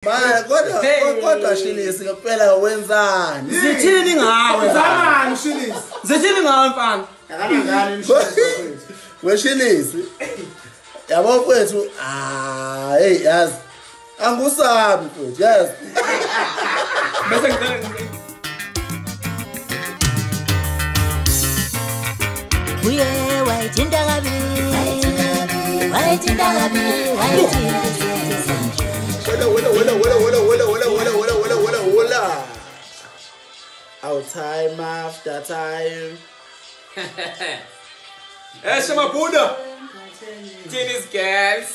Manje kodwa Shilisi ngempela wenzani? Zithini ngawe? Zamani Shilisi? Zithini ngawe mfana? Akangani imshini. Weshilisi. Yabo mfowethu, hey yazi. Angusabi mfowethu, yazi. Bese ngicela Uye wayithinta kabi. Wayithinta kabi. Wala. Our time after time. Mabuda. Tennis girls.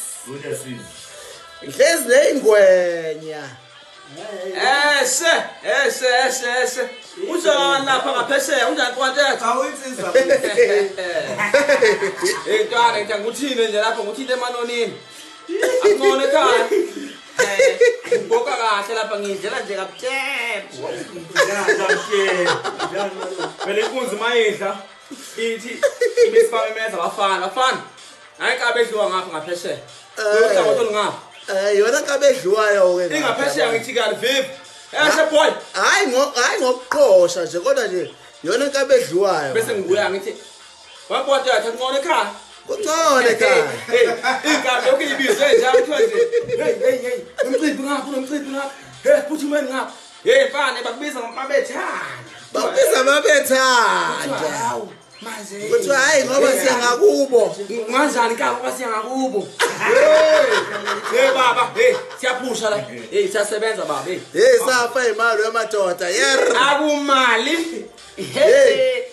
Nhlezi lengwenya. Unjani lapha ngaphesheya? Unjani kwantetha? Awuyinsizwa. Ntwana ngithini nje lapha ngithinte emanonini. Akungona ekhaya. Ngibhoka kahle lapha ngidlela nje kabuthembu. Vele inkunzi mayidla ithi ibesifaka imeza bafana. Hayi kabe edliwa ngapha ngaphesheya. Uhlangothi olungapha. Yona kabedliwayo ke. Ingaphesheya ngithi kanti vipi? Boy. Hayi ngokuqhosha nje kodwa nje yona kabedliwayo. Bese ngibuya ngithi wabona yakhe ngone ekhaya. Kucone ekhaya. Igama lokho ibizwe njalo kuthiwa nje hey umcimbi ngapha. Phuthumeni ngapha. Mfana bakubiza ngomabethanda. Bakubiza mabethanda. Hawu. Manje Kuthiwa hayi ngoba siyangakubo. Nganjani ka ngoba siyangakubo? Baba, siyaphusha la. Siyasebenza baba. Safa imali yamadoda. Akumali.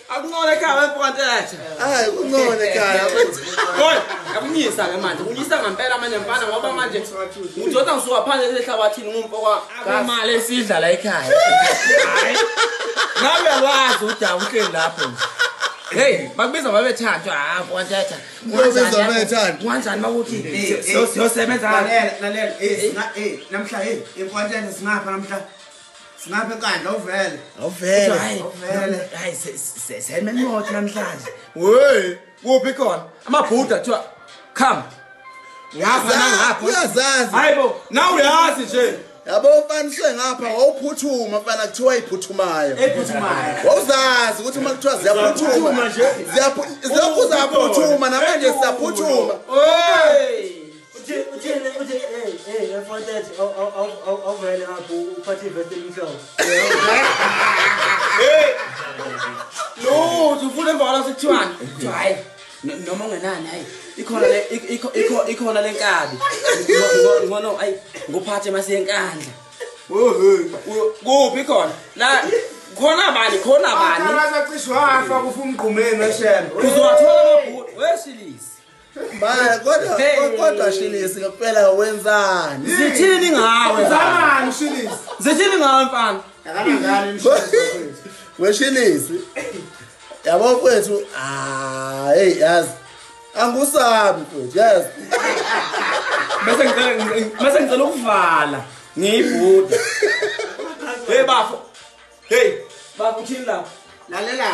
Akungona ekhaya empontethe. Hayi kungona ekhaya. Boy, akunyisa ke manje. Unyisa ngempela manje mfana ngoba manje udoda ngisuka phansi ehlabathini ngumpokwa. Akumali esidla la ekhaya. Hayi. Nawe uyawazi uDawu uhleli lapho. Hey, bakubiza babethandwa mpontethe. Bakubiza babethandwa. Kanjani bakuthi siyosebenza Lalela namhla impontethe singapha namhla. Singapha enkandla uvele. Hayi semenimoto namhlanje. Wey, kuphi khona? Amabhuda kuthiwa come. Ngapha. Uyazazi. Hayibo, nawe uyazi nje. Yabo ufaniswe ngapha wawuphuthuma mfana kuthiwa iphuthumayo. Ephuthumayo. Wawuzazi ukuthi uma kuthiwa ziyaphuthuma nje. Ziyaphuthuma namanje siyaphuthuma. Hey! Uthi mfontethe awuvele ngapha uphathe iveste emhlophe. No, ufuna emva sekuthiwani? Hayi, noma ungenani hayi. Ikhona lenkabi. Ngono ayi ngophathe masiyenkandla. Kuphi khona? La khona bani? Akazacishwa wafa kufa umgqumeni weshembe. Uzowathola amabhuda wesilisi. Manje kodwa Shilisi ngempela wenzani? Zithini ngawe? Zamani Shilisi? Zithini ngawe mfana? Akangani imshini. Weshilisi. Yabo mfowethu, hey yazi. Angusabi mfowethu, yazi. Bese ngicela ukuvala ngiyibhuda. Bafo uthini lapho? Lalela.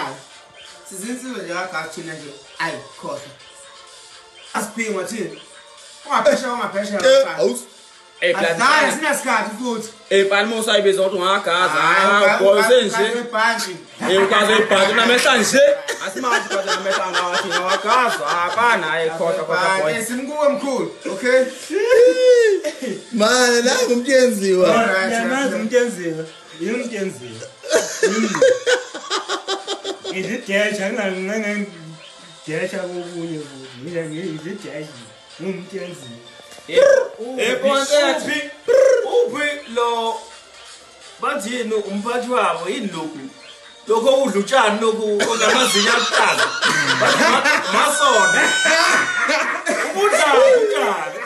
Sizinsizwe nje kagathina nje. Ayi khohle. Asiphingwa thini? Ungaphesha. Hayi sinasikhathi futhi. Pani musa ibiza ukuthi ungagaza. Ubhoze nje. Ukaze ibhanti namehla nje. Asimanje kaze namehla ngathi ngawagaza. Hapana khohle boy. Simkuwe mkhulu, okay? Manje nangu umtyenziwa. Yamazi umtyenziwa. Yini umtyenziwa? Ngidesha desha kokunye futhi. Mina ngidesha. Ngumtyenziwa. Pontethe. Uphi lo bathini umphathi wabo yini lokhu? Lokho udla utshani lokhu onamazinya akuqala. Masona. Ubudla utshani.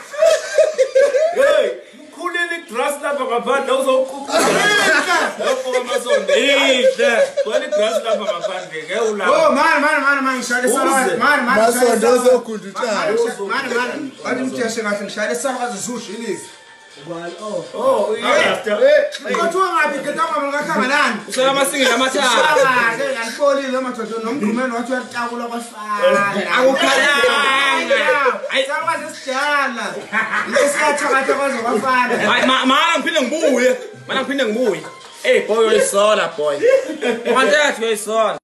Hey, mkhulele igrass lapha ngaphandle uzoquqa. Lokho amasonto. Kwani igrass lapha ngaphandle ke ulapha. Oh man ngishayile sala. Man. Masonto uzogunda utshani. Man. Wathi ngitheshe kahle ngishayile sala kaZishilisi. Kuthiwa ngaphi ngedama ngakhambe nani? Usela amasingi lamathatha. Ke ngalifolile amadoda nomgqumeni wathi uyatakula kwasifana. Akukhala. Salukazi esidala. Isiyathakatha kwaze kwafana. Hayi mana ngiphinde ngibuye. Mana ngiphinde ngibuye. Hey boy uyisola boy. Manje yathi uyisola.